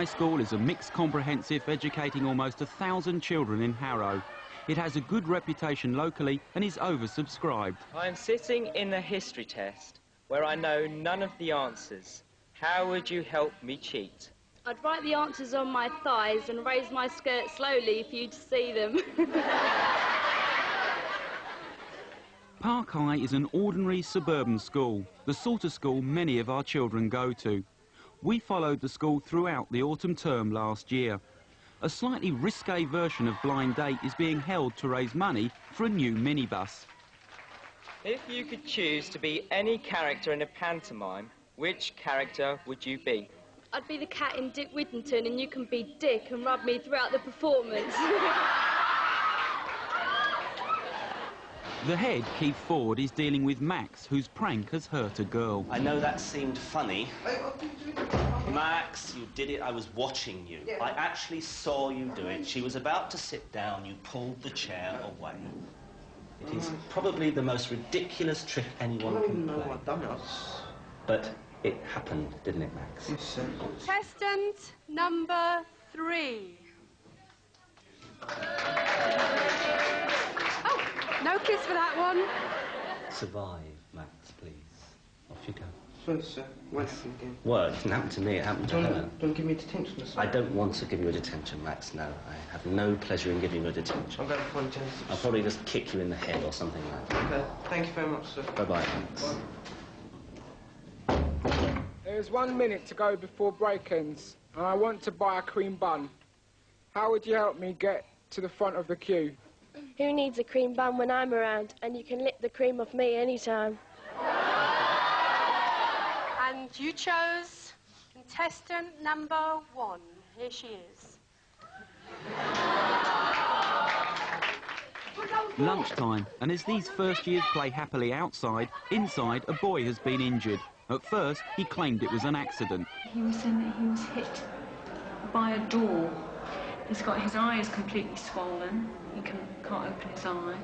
high school is a mixed comprehensive educating almost 1,000 children in Harrow. It has a good reputation locally and is oversubscribed. I'm sitting in a history test where I know none of the answers. How would you help me cheat? I'd write the answers on my thighs and raise my skirt slowly for you to see them. Park High is an ordinary suburban school, the sort of school many of our children go to. We followed the school throughout the autumn term last year. A slightly risque version of Blind Date is being held to raise money for a new minibus. If you could choose to be any character in a pantomime, which character would you be? I'd be the cat in Dick Whittington and you can be Dick and rub me throughout the performance. The head, Keith Ford, is dealing with Max, whose prank has hurt a girl. I know that seemed funny. Max, you did it. I was watching you. I actually saw you do it. She was about to sit down. You pulled the chair away. It is probably the most ridiculous trick anyone can play. I've done it. But it happened, didn't it, Max? Yes, sir. Contestant number 3. Oh, no kiss for that one. Survive, Max, please. Off you go. Sorry, sir. What happened again? Well, it didn't happen to me, it happened to her. Don't give me detention, sir. I don't want to give you a detention, Max, no. I have no pleasure in giving you a detention. I'm going to find Genesis. I'll probably just kick you in the head or something like that. Okay, thank you very much, sir. Bye-bye, Max. There's 1 minute to go before break-ins, and I want to buy a cream bun. How would you help me get to the front of the queue? Who needs a cream bun when I'm around, and you can lick the cream off me anytime. And you chose contestant number 1. Here she is. Lunchtime, and as these first years play happily outside, inside a boy has been injured. At first, he claimed it was an accident. He was saying that he was hit by a door. He's got his eyes completely swollen. He can't open his eye.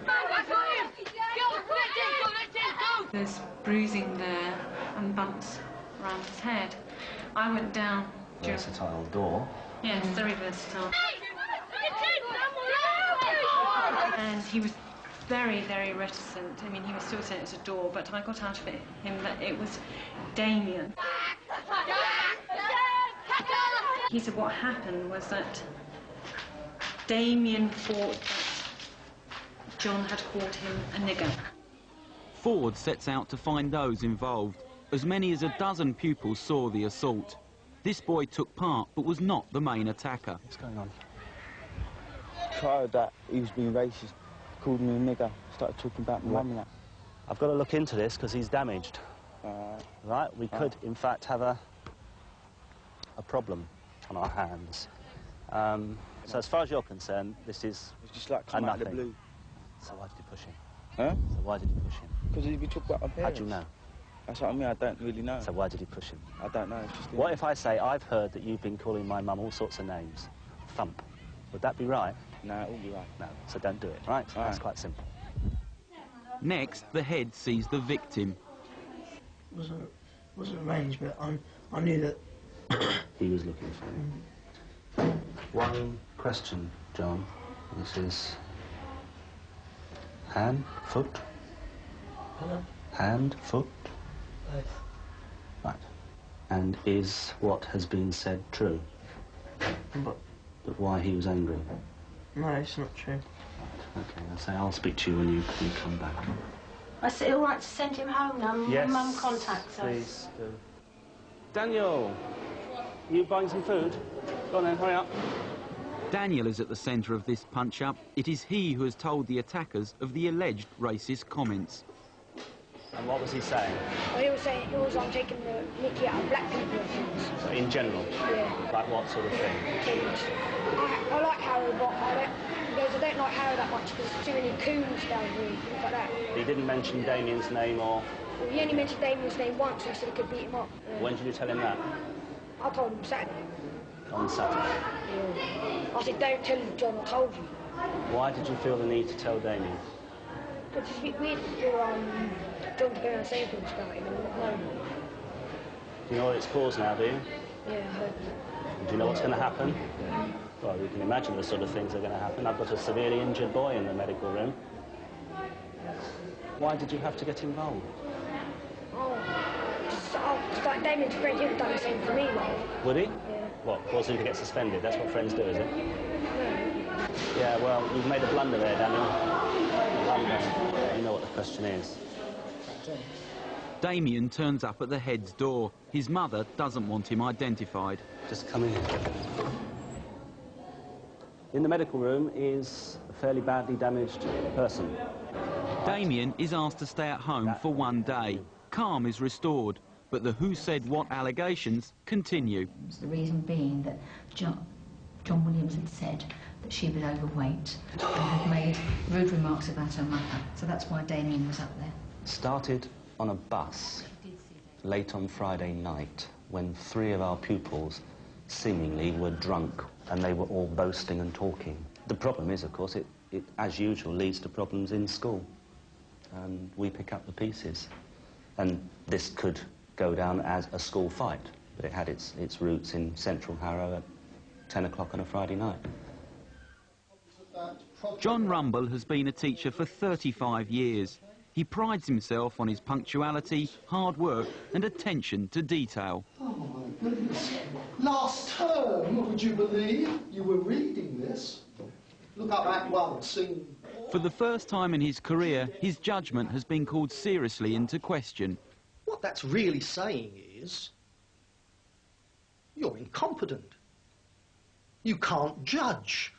There's bruising there and bumps around his head. I went down. Versatile door. Yes, very versatile. And he was very, very reticent. I mean, he was still saying it's a door, but I got out of him that it was Damien. He said what happened was that Damien thought that John had called him a nigger. Ford sets out to find those involved. As many as a dozen pupils saw the assault. This boy took part, but was not the main attacker. What's going on? Tried that he was being racist, called me a nigger, started talking about my mum and that. I've got to look into this because he's damaged. Right? We could, in fact, have a problem on our hands. So as far as you're concerned, this is It's just like come out of the blue. So why did you push him? Huh? So why did you push him? Because we talk about my parents. How do you know? That's what I mean, I don't really know. So why did you push him? I don't know, it's just... What if I say, I've heard that you've been calling my mum all sorts of names? Thump. Would that be right? No, it wouldn't be right. No, so don't do it, right? That's quite simple. Next, the head sees the victim. Wasn't arranged, but I knew that... He was looking for you. One question, John. This is... hand, foot? Hello? Hand, foot? Both. Right. And is what has been said true? But why he was angry? no, it's not true. Right. Okay, I'll say I'll speak to you when you come back. Is it all right to send him home now? Yes, Mum contacts us. please do. Daniel, you buying some food? Go on then, hurry up. Daniel is at the centre of this punch-up. It is he who has told the attackers of the alleged racist comments. And what was he saying? Well, he was saying I'm taking the mickey out of black people and things. So in general? Yeah. Like what sort of thing? Things. I like Harrow, but I don't like Harrow that much because there's too many coons down here, things like that. He didn't mention Damien's name or... Well, he only mentioned Damien's name once and he said he could beat him up. When did you tell him that? I told him Saturday. On Saturday? Yeah. I said, don't tell him, John, I told you. Why did you feel the need to tell Damien? Because it's a bit weird for John to go and say things about him and not know him. Do you know what it's caused now, do you? Yeah, I heard. Do you know what's going to happen? Well, you can imagine the sort of things that are going to happen. I've got a severely injured boy in the medical room. Why did you have to get involved? Just like Damien's friend, he'd have done the same for me, like. Would he? Yeah. What, cause him to get suspended? That's what friends do, is it? No. Yeah, well, you've made a blunder there, Daniel. A blunder. You know what the question is. Damien turns up at the head's door. His mother doesn't want him identified. Just come in. In the medical room is a fairly badly damaged person. Damien is asked to stay at home for one day. Calm is restored, but the who said what allegations continue. The reason being that John Williams had said that she was overweight and had made rude remarks about her mother. So that's why Damien was up there. Started on a bus late on Friday night when 3 of our pupils seemingly were drunk and they were all boasting and talking. The problem is, of course, it as usual leads to problems in school. And we pick up the pieces. And this could go down as a school fight, but it had its roots in Central Harrow at 10 o'clock on a Friday night. John Rumble has been a teacher for 35 years. He prides himself on his punctuality, hard work and attention to detail. Oh, my goodness. Last term, would you believe you were reading this? Look up Act 1, scene. For the first time in his career, his judgment has been called seriously into question. What that's really saying is, you're incompetent. You can't judge.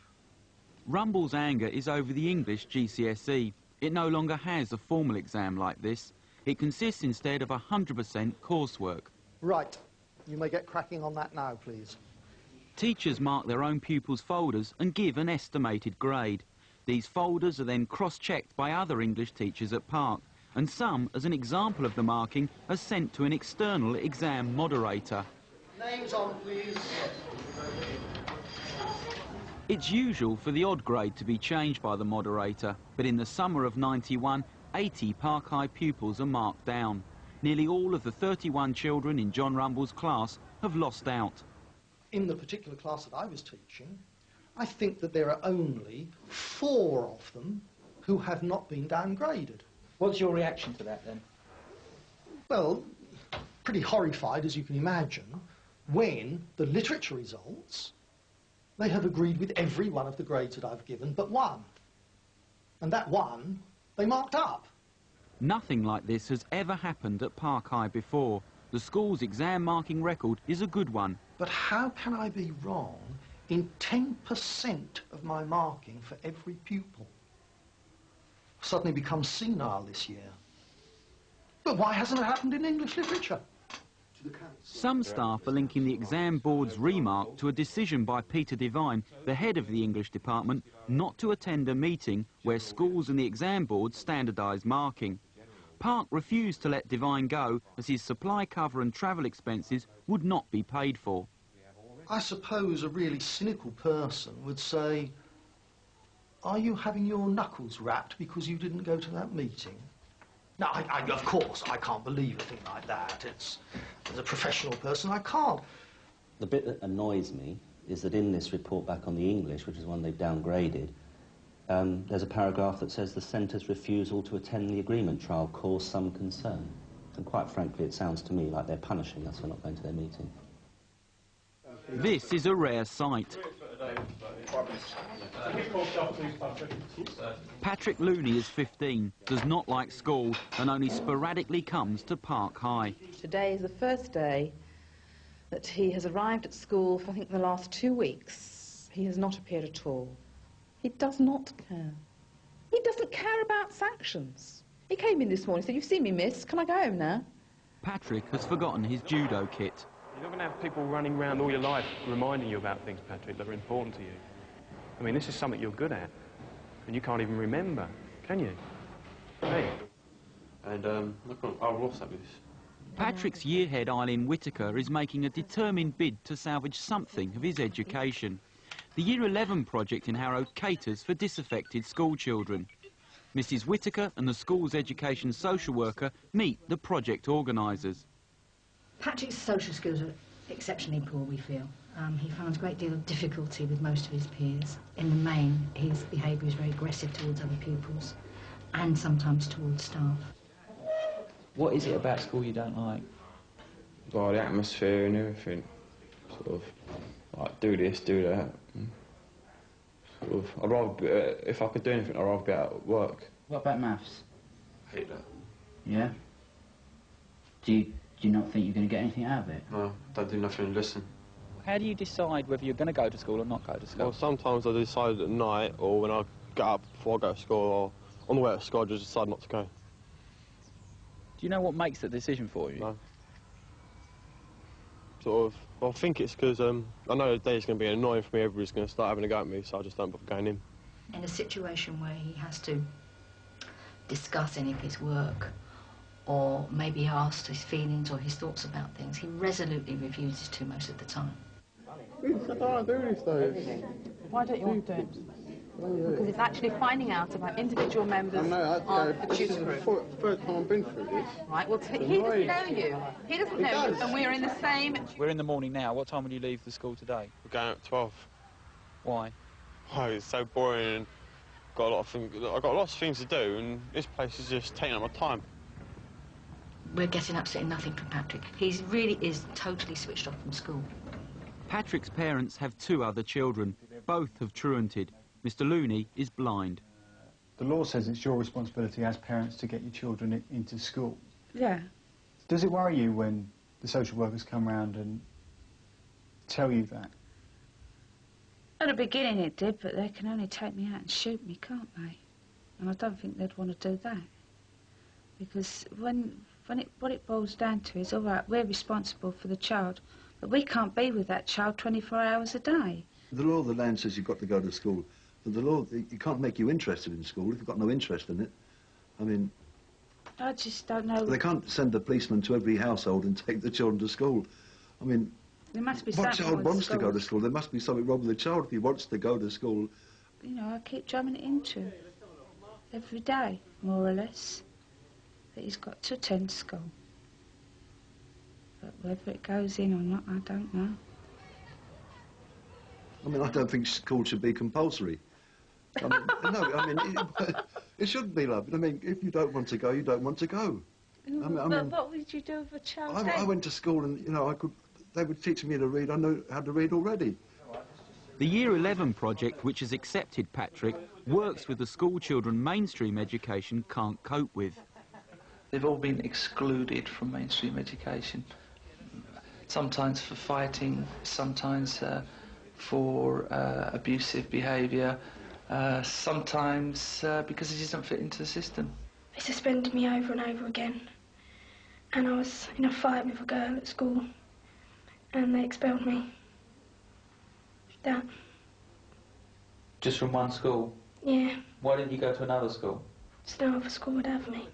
Rumble's anger is over the English GCSE. It no longer has a formal exam like this. It consists instead of 100% coursework. Right. You may get cracking on that now, please. Teachers mark their own pupils' folders and give an estimated grade. These folders are then cross-checked by other English teachers at Park, and some, as an example of the marking, are sent to an external exam moderator. Names on, please. It's usual for the odd grade to be changed by the moderator, but in the summer of '91, 80 Park High pupils are marked down. Nearly all of the 31 children in John Rumble's class have lost out. In the particular class that I was teaching, I think that there are only 4 of them who have not been downgraded. What's your reaction to that, then? Well, pretty horrified, as you can imagine, when the literature results, they have agreed with every one of the grades that I've given but one. And that one, they marked up. Nothing like this has ever happened at Park High before. The school's exam marking record is a good one. But how can I be wrong in 10% of my marking for every pupil? I've suddenly become senile this year. But why hasn't it happened in English literature? Some staff are linking the exam board's remark to a decision by Peter Devine, the head of the English department, not to attend a meeting where schools and the exam board standardise marking. Park refused to let Devine go as his supply cover and travel expenses would not be paid for. I suppose a really cynical person would say, are you having your knuckles rapped because you didn't go to that meeting? Now, of course, I can't believe a thing like that. As a professional person, I can't. The bit that annoys me is that in this report back on the English, which is one they've downgraded, there's a paragraph that says the centre's refusal to attend the agreement trial caused some concern. And quite frankly, it sounds to me like they're punishing us for not going to their meeting. This is a rare sight. Patrick Looney is 15, does not like school and only sporadically comes to Park High. Today is the first day that he has arrived at school for, I think, the last 2 weeks. He has not appeared at all. He does not care. He doesn't care about sanctions. He came in this morning and said, "You've seen me, miss. Can I go home now?" Patrick has forgotten his judo kit. You're not going to have people running around all your life reminding you about things, Patrick, that are important to you. I mean, this is something you're good at, and you can't even remember, can you? Hey. And I'll WhatsApp this. Patrick's year head, Eileen Whittaker, is making a determined bid to salvage something of his education. The Year 11 project in Harrow caters for disaffected school children. Mrs. Whittaker and the school's education social worker meet the project organisers. Patrick's social skills are exceptionally poor, we feel. He finds a great deal of difficulty with most of his peers. In the main, his behaviour is very aggressive towards other pupils and sometimes towards staff. What is it about school you don't like? Well, the atmosphere and everything. Sort of, like, do this, do that. And sort of, I'd rather be, if I could do anything, I'd rather be out at work. What about maths? I hate that. Yeah? Do you not think you're going to get anything out of it? No, don't do nothing and listen. How do you decide whether you're going to go to school or not go to school? Well, sometimes I decide at night, or when I get up before I go to school, or on the way to school, I just decide not to go. Do you know what makes the decision for you? No. Sort of, well, I think it's because I know the day's going to be annoying for me, everybody's going to start having a go at me, so I just don't bother going in. In a situation where he has to discuss any of his work, or maybe ask his feelings or his thoughts about things, he resolutely refuses to most of the time. I don't do this, though. Why don't you want to do it? Because it's actually finding out about individual members of the tutor group. It's the first time I've been through this. Right, well, he doesn't know you. He doesn't know you, and we're in the same... We're in the morning now. What time will you leave the school today? We're going at 12. Why? Oh, it's so boring and I've got lots of things to do, and this place is just taking up my time. We're getting absolutely nothing from Patrick. He really is totally switched off from school. Patrick's parents have 2 other children. Both have truanted. Mr. Looney is blind. The law says it's your responsibility as parents to get your children into school. Yeah. Does it worry you when the social workers come round and tell you that? At the beginning it did, but they can only take me out and shoot me, can't they? And I don't think they'd want to do that. Because what it boils down to is, all right, we're responsible for the child, but we can't be with that child 24 hours a day. The law of the land says you've got to go to school, but the law, it can't make you interested in school if you've got no interest in it. I mean... I just don't know... They can't send a policeman to every household and take the children to school. I mean... There must be what something child with wants schools. to go to school? There must be something wrong with the child if he wants to go to school. You know, I keep drumming it into him every day, more or less, that he's got to attend school. But whether it goes in or not, I don't know. I mean, I don't think school should be compulsory. I mean, no, I mean, it shouldn't be, love. I mean, if you don't want to go, you don't want to go. But what would you do with a child I then? went to school and, you know, they were teaching me to read. I know how to read already. The Year 11 project, which has accepted Patrick, works with the school children mainstream education can't cope with. They've all been excluded from mainstream education, sometimes for fighting, sometimes for abusive behaviour, sometimes because it doesn't fit into the system. They suspended me over and over again, and I was in a fight with a girl at school, and they expelled me. That. Just from one school? Yeah. Why didn't you go to another school? Just no other school would have me.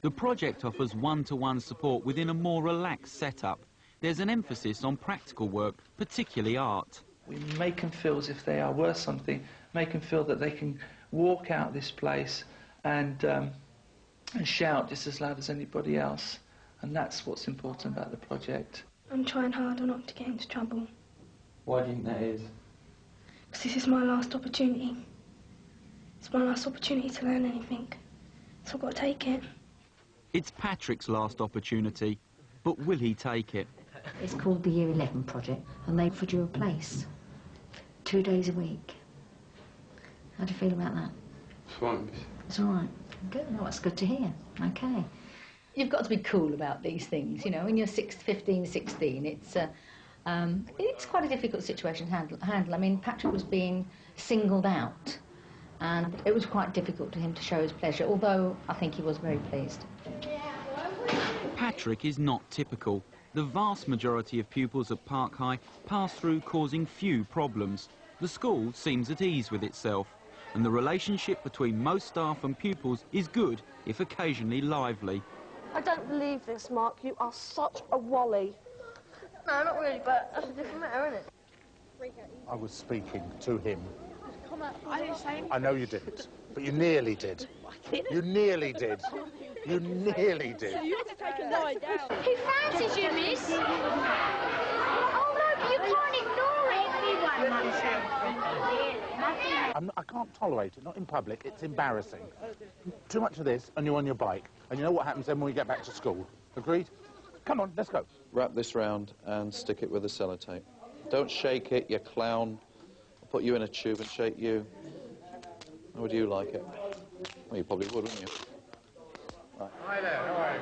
The project offers one-to-one support within a more relaxed setup. There's an emphasis on practical work, particularly art. We make them feel as if they are worth something, make them feel that they can walk out this place and shout just as loud as anybody else. And that's what's important about the project. I'm trying harder not to get into trouble, Why do you think that is? because this is my last opportunity. It's my last opportunity to learn anything, so I've got to take it. It's Patrick's last opportunity, but will he take it? It's called the Year 11 project, and they offered you a place 2 days a week. How do you feel about that? It's fine. It's all right. Good. No, that's good to hear. Okay. You've got to be cool about these things, you know. When you're 15, 16, it's quite a difficult situation to handle. I mean, Patrick was being singled out, and it was quite difficult for him to show his pleasure, although I think he was very pleased. Patrick is not typical. The vast majority of pupils at Park High pass through causing few problems. The school seems at ease with itself, and the relationship between most staff and pupils is good, if occasionally lively. I don't believe this, Mark. You are such a wally. No, not really, but that's a different matter, isn't it? I was speaking to him. I didn't say anything. I know you didn't, but you nearly did. You nearly did. You nearly did. So you have to take a lie down. He fancies you, miss. Oh, no, but you can't I can't tolerate it, not in public. It's embarrassing. Too much of this, and you're on your bike. And you know what happens then when we get back to school. Agreed? Come on, let's go. Wrap this round and stick it with the sellotape. Don't shake it, you clown. I'll put you in a tube and shake you. How would you like it? Well, you probably would, wouldn't you? Right. Hi there, how are you?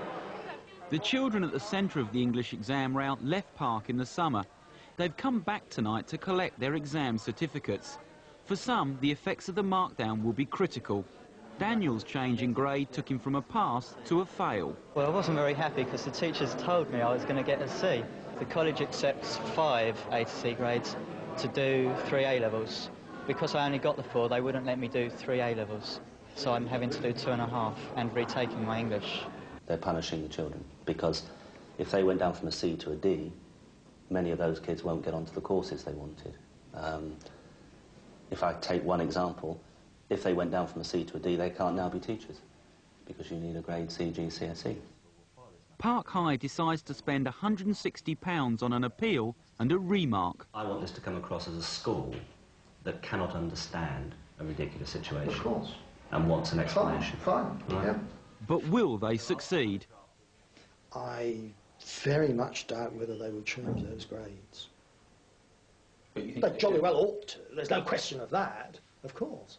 The children at the centre of the English exam route left Park in the summer. They've come back tonight to collect their exam certificates. For some, the effects of the markdown will be critical. Daniel's change in grade took him from a pass to a fail. Well, I wasn't very happy because the teachers told me I was going to get a C. The college accepts 5 A to C grades to do 3 A-levels. Because I only got the 4, they wouldn't let me do 3 A-levels. So I'm having to do 2.5 and retaking my English. They're punishing the children because if they went down from a C to a D, many of those kids won't get onto the courses they wanted. If I take one example, if they went down from a C to a D, they can't now be teachers because you need a grade C, G, CSE. Park High decides to spend £160 on an appeal and a remark. I want this to come across as a school that cannot understand a ridiculous situation. Of course. And wants an explanation. Fine, Right. yeah. But will they succeed? I very much doubt whether they will change those grades. They jolly well ought to. There's no question of that, of course.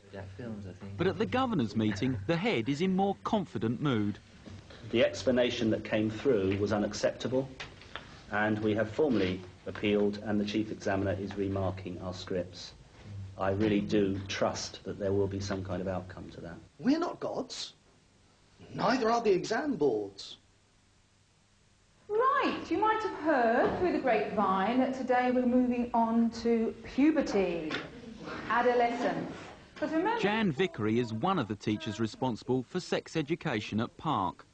But at the governor's meeting, the head is in more confident mood. The explanation that came through was unacceptable, and we have formally appealed, and the chief examiner is remarking our scripts. I really do trust that there will be some kind of outcome to that. We're not gods. Neither are the exam boards. Right, you might have heard through the grapevine that today we're moving on to puberty, adolescence. Because remember... Jan Vickery is one of the teachers responsible for sex education at Park.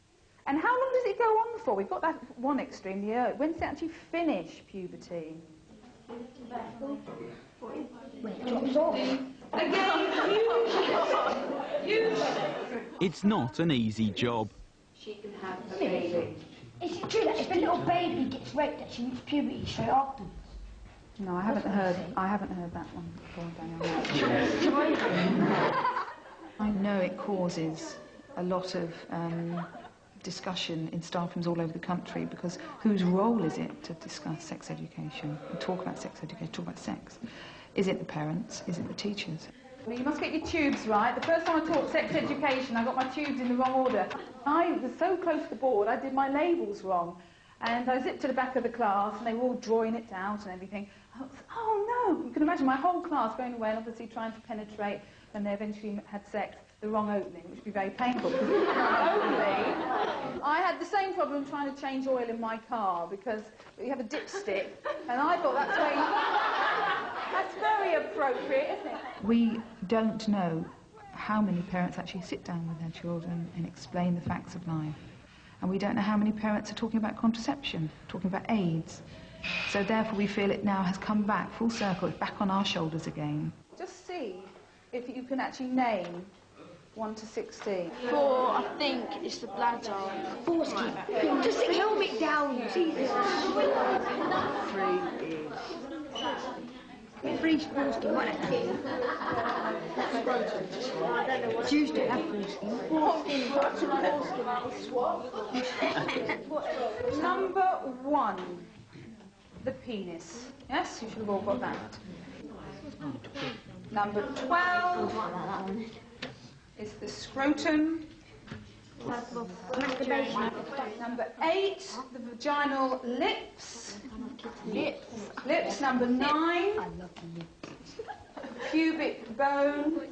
And how long does it go on for? We've got that one extreme, the early. When does it actually finish, puberty? It's not an easy job. She can have a baby. Is it true that if a little baby gets raped that she reaches puberty straight afterwards? No, I haven't heard that one before, Daniel. I know it causes a lot of discussion in staff rooms all over the country because whose role is it to discuss sex education and talk about sex education, talk about sex? Is it the parents? Is it the teachers? Well, you must get your tubes right. The first time I taught sex education, I got my tubes in the wrong order. I was so close to the board, I did my labels wrong. And I zipped to the back of the class, and they were all drawing it out and everything. I was, oh no! You can imagine my whole class going away and obviously trying to penetrate, and they eventually had sex, the wrong opening, which would be very painful. Because I had the same problem trying to change oil in my car, because you have a dipstick, and I thought that's very appropriate, isn't it? We don't know how many parents actually sit down with their children and explain the facts of life. And we don't know how many parents are talking about contraception, talking about AIDS. So therefore we feel it now has come back full circle, it's back on our shoulders again. Just see if you can actually name 1 to 16. 4, I think, is the bladder. 40. Just calm it down, Jesus. 3 is... 3's Forsky, what is that? Tuesday, Number 1, the penis. Yes, you should have all got that. Number 12 is the scrotum. Number 8, the vaginal lips. Lips. Number 9, pubic bone.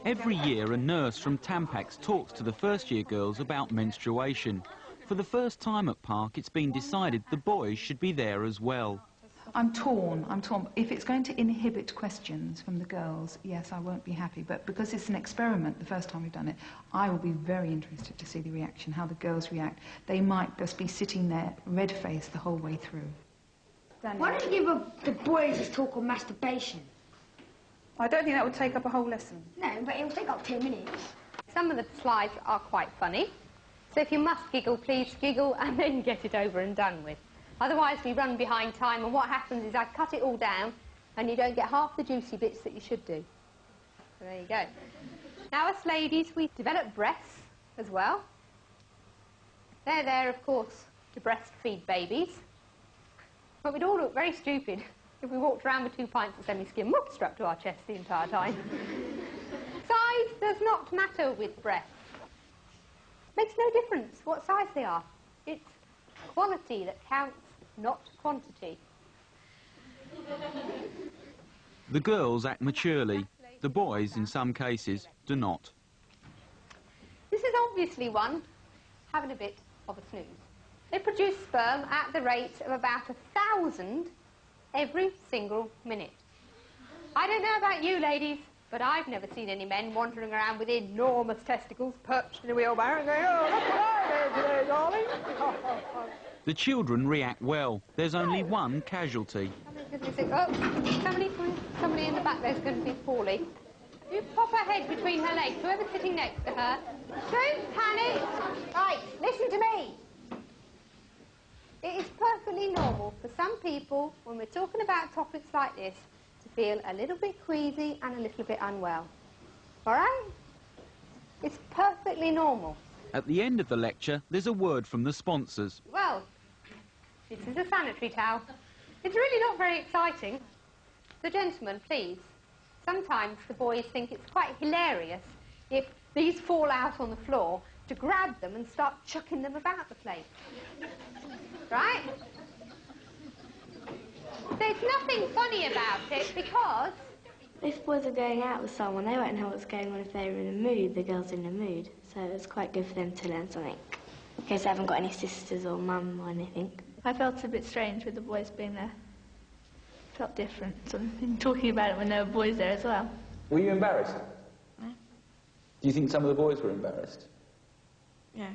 Every year, a nurse from Tampax talks to the first-year girls about menstruation. For the first time at Park, it's been decided the boys should be there as well. I'm torn. If it's going to inhibit questions from the girls, yes, I won't be happy. But because it's an experiment, the first time we've done it, I will be very interested to see the reaction, how the girls react. They might just be sitting there, red-faced the whole way through. Daniel. Why don't you give the boys a talk on masturbation? I don't think that would take up a whole lesson. No, but it'll take up 10 minutes. Some of the slides are quite funny. So if you must giggle, please giggle and then get it over and done with. Otherwise, we run behind time, and what happens is I cut it all down and you don't get half the juicy bits that you should do. So there you go. Now, us ladies, we've developed breasts as well. They're there, of course, to breastfeed babies. But we'd all look very stupid if we walked around with 2 pints of semi-skim milk strapped to our chest the entire time. Size does not matter with breasts. Makes no difference what size they are. It's quality that counts, not quantity. The girls act maturely. The boys, in some cases, do not. This is obviously one having a bit of a snooze. They produce sperm at the rate of about 1,000 every single minute. I don't know about you ladies, but I've never seen any men wandering around with enormous testicles perched in a wheelbarrow and going, oh, look what I did today, darling. The children react well. There's only one casualty. Somebody in the back there's going to be poorly. You pop her head between her legs, whoever's sitting next to her. Don't panic. Right, listen to me. It is perfectly normal for some people, when we're talking about topics like this, to feel a little bit queasy and a little bit unwell. All right? It's perfectly normal. At the end of the lecture, there's a word from the sponsors. Well, this is a sanitary towel. It's really not very exciting. The gentlemen, please. Sometimes the boys think it's quite hilarious if these fall out on the floor to grab them and start chucking them about the place. Right? There's nothing funny about it because... If boys are going out with someone, they won't know what's going on if they're in a mood. The girl's in a mood. So it's quite good for them to learn something. In case they haven't got any sisters or mum or anything. I felt a bit strange with the boys being there. Felt different, sort of been talking about it when there were boys there as well. Were you embarrassed? No. Do you think some of the boys were embarrassed? Yeah.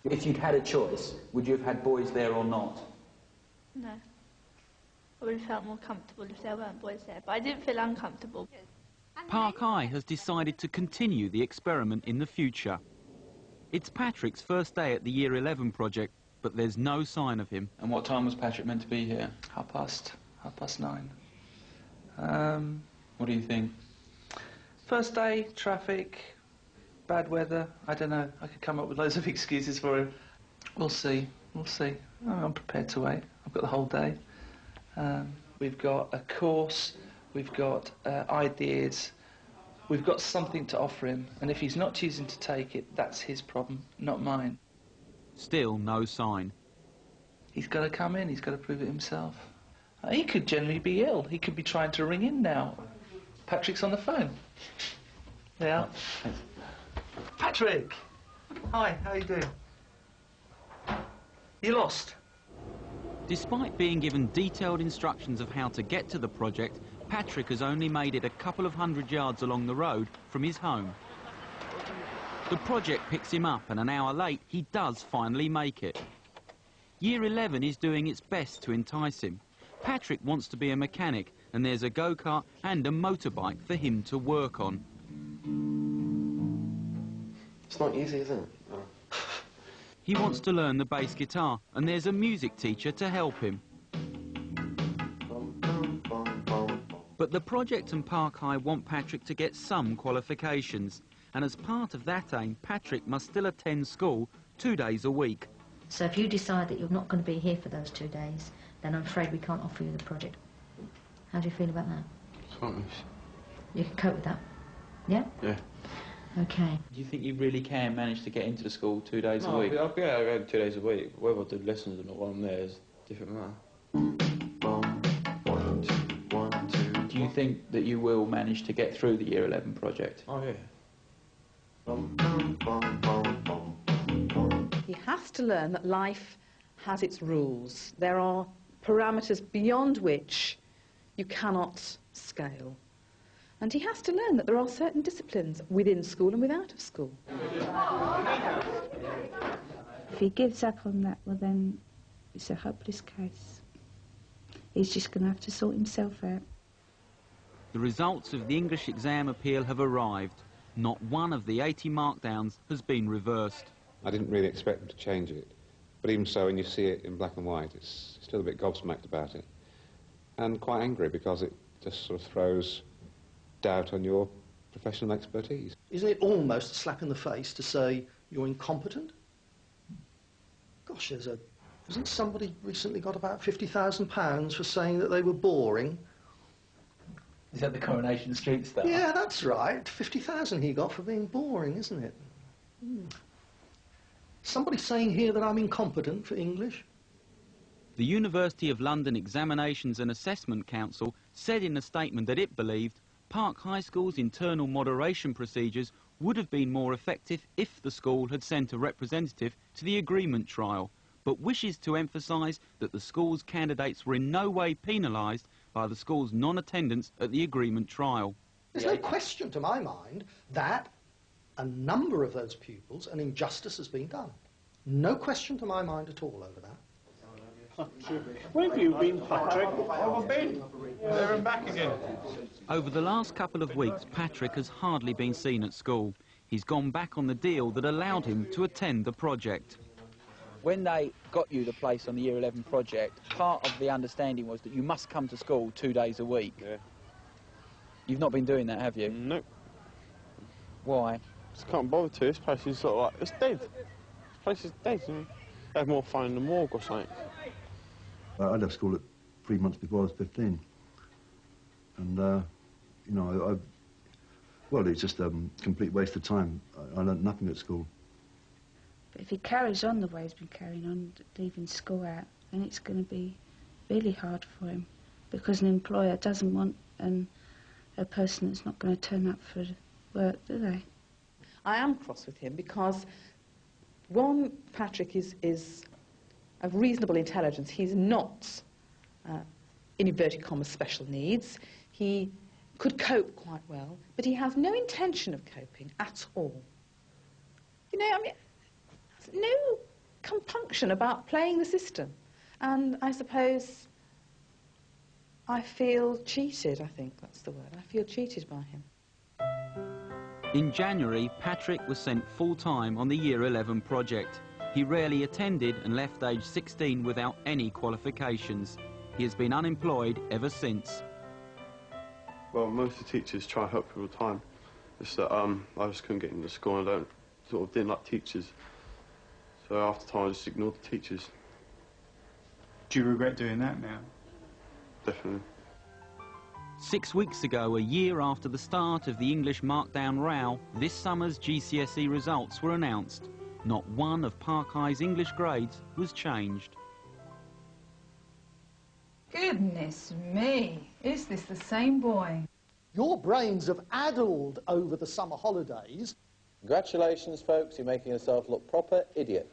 If you'd had a choice, would you have had boys there or not? No. I would have felt more comfortable if there weren't boys there, but I didn't feel uncomfortable. Park High has decided to continue the experiment in the future. It's Patrick's first day at the Year 11 project, but there's no sign of him. And what time was Patrick meant to be here? 9:30. What do you think? First day, traffic, bad weather, I don't know. I could come up with loads of excuses for him. We'll see, we'll see. I'm prepared to wait. I've got the whole day. We've got a course, we've got ideas, we've got something to offer him, and if he's not choosing to take it, that's his problem, not mine. Still no sign. He's got to come in, he's got to prove it himself. He could generally be ill, he could be trying to ring in now. Patrick's on the phone. Yeah. Patrick! Hi, how you doing? You lost? Despite being given detailed instructions of how to get to the project, Patrick has only made it a couple of 100 yards along the road from his home. The project picks him up, and an hour late, he does finally make it. Year 11 is doing its best to entice him. Patrick wants to be a mechanic, and there's a go-kart and a motorbike for him to work on. It's not easy, is it? No. He wants to learn the bass guitar, and there's a music teacher to help him. But the project and Park High want Patrick to get some qualifications, and as part of that aim, Patrick must still attend school 2 days a week. So if you decide that you're not going to be here for those 2 days, then I'm afraid we can't offer you the project. How do you feel about that? Fine. You can cope with that? Yeah? Yeah. Okay. Do you think you really can manage to get into the school 2 days a week? I'll be able to go 2 days a week. Whether I do lessons or not while I'm there is a different matter. Do you think that you will manage to get through the Year 11 project? Oh, yeah. He has to learn that life has its rules. There are parameters beyond which you cannot scale. And he has to learn that there are certain disciplines within school and without of school. If he gives up on that, well then it's a hopeless case. He's just going to have to sort himself out. The results of the English exam appeal have arrived. Not one of the 80 markdowns has been reversed. I didn't really expect them to change it, but even so, when you see it in black and white, it's still a bit gobsmacked about it. and quite angry because it just sort of throws doubt on your professional expertise. Isn't it almost a slap in the face to say you're incompetent? Gosh, hasn't somebody recently got about £50,000 for saying that they were boring? Is that the Coronation Street stuff? Yeah, that's right. 50,000 he got for being boring, isn't it? Somebody saying here that I'm incompetent for English? The University of London Examinations and Assessment Council said in a statement that it believed Park High School's internal moderation procedures would have been more effective if the school had sent a representative to the agreement trial, but wishes to emphasise that the school's candidates were in no way penalised by the school's non-attendance at the agreement trial. There's no question to my mind that a number of those pupils, an injustice has been done. No question to my mind at all over that. Where have you been, Patrick? I've been. There and back again. Over the last couple of weeks, Patrick has hardly been seen at school. He's gone back on the deal that allowed him to attend the project. When they got you the place on the Year 11 project, part of the understanding was that you must come to school 2 days a week. Yeah. You've not been doing that, have you? No. Why? Just can't bother to. This place is sort of like, it's dead. This place is dead. You know? They have more fun in the morgue or something. I left school at 3 months before I was 15. And, you know, well, it's just a complete waste of time. I learnt nothing at school. But if he carries on the way he's been carrying on, leaving school out, then it's going to be really hard for him, because an employer doesn't want a person that's not going to turn up for work, do they? I am cross with him because, one, Patrick is of reasonable intelligence. He's not, in inverted commas, special needs. He could cope quite well, but he has no intention of coping at all. You know, I mean, no compunction about playing the system. And I suppose I feel cheated, I think that's the word. I feel cheated by him. In January, Patrick was sent full-time on the Year 11 project. He rarely attended and left age 16 without any qualifications. He has been unemployed ever since. Well, most of the teachers try to help you all the time. It's that I just couldn't get into school and I didn't like teachers. So after time I just ignored the teachers. Do you regret doing that now? Definitely. 6 weeks ago, a year after the start of the English markdown row, this summer's GCSE results were announced. Not one of Park High's English grades was changed. Goodness me, is this the same boy? Your brains have addled over the summer holidays. Congratulations, folks, you're making yourself look proper idiot.